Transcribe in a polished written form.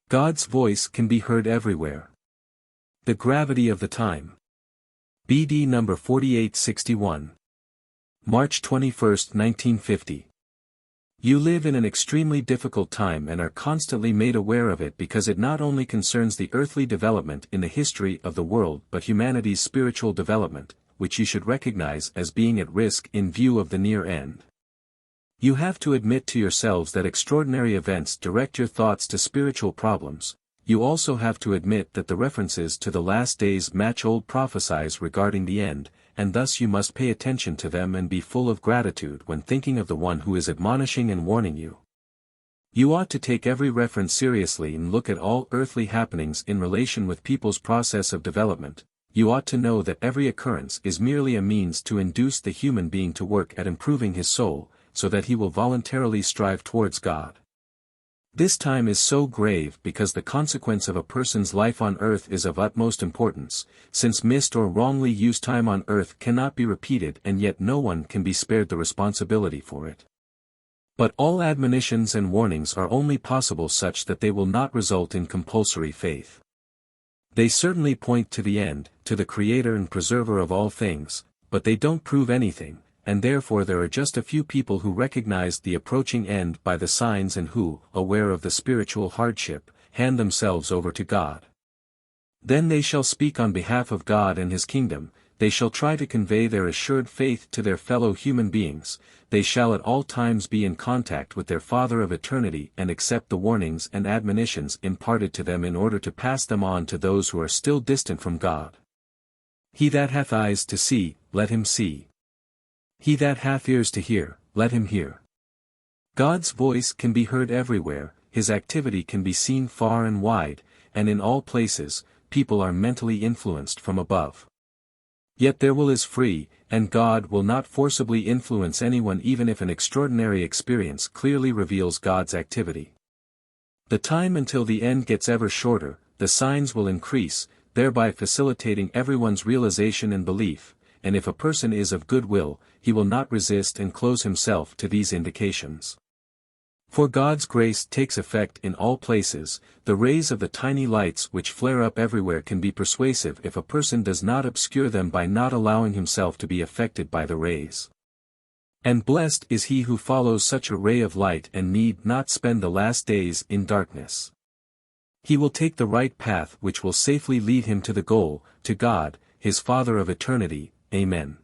God's voice can be heard everywhere. The gravity of the time. BD number 4861. March 21, 1950. You live in an extremely difficult time and are constantly made aware of it because it not only concerns the earthly development in the history of the world but humanity's spiritual development, which you should recognize as being at risk in view of the near end. You have to admit to yourselves that extraordinary events direct your thoughts to spiritual problems. You also have to admit that the references to the last days match old prophesies regarding the end, and thus you must pay attention to them and be full of gratitude when thinking of the one who is admonishing and warning you. You ought to take every reference seriously and look at all earthly happenings in relation with people's process of development. You ought to know that every occurrence is merely a means to induce the human being to work at improving his soul, so that he will voluntarily strive towards God. This time is so grave because the consequence of a person's life on earth is of utmost importance, since missed or wrongly used time on earth cannot be repeated and yet no one can be spared the responsibility for it. But all admonitions and warnings are only possible such that they will not result in compulsory faith. They certainly point to the end, to the Creator and Preserver of all things, but they don't prove anything, and therefore there are just a few people who recognize the approaching end by the signs and who, aware of the spiritual hardship, hand themselves over to God. Then they shall speak on behalf of God and His kingdom, they shall try to convey their assured faith to their fellow human beings, they shall at all times be in contact with their Father of eternity and accept the warnings and admonitions imparted to them in order to pass them on to those who are still distant from God. He that hath eyes to see, let him see. He that hath ears to hear, let him hear. God's voice can be heard everywhere, His activity can be seen far and wide, and in all places, people are mentally influenced from above. Yet their will is free, and God will not forcibly influence anyone even if an extraordinary experience clearly reveals God's activity. The time until the end gets ever shorter, the signs will increase, thereby facilitating everyone's realization and belief, and if a person is of good will, he will not resist and close himself to these indications. For God's grace takes effect in all places, the rays of the tiny lights which flare up everywhere can be persuasive if a person does not obscure them by not allowing himself to be affected by the rays. And blessed is he who follows such a ray of light and need not spend the last days in darkness. He will take the right path which will safely lead him to the goal, to God, his Father of eternity. Amen.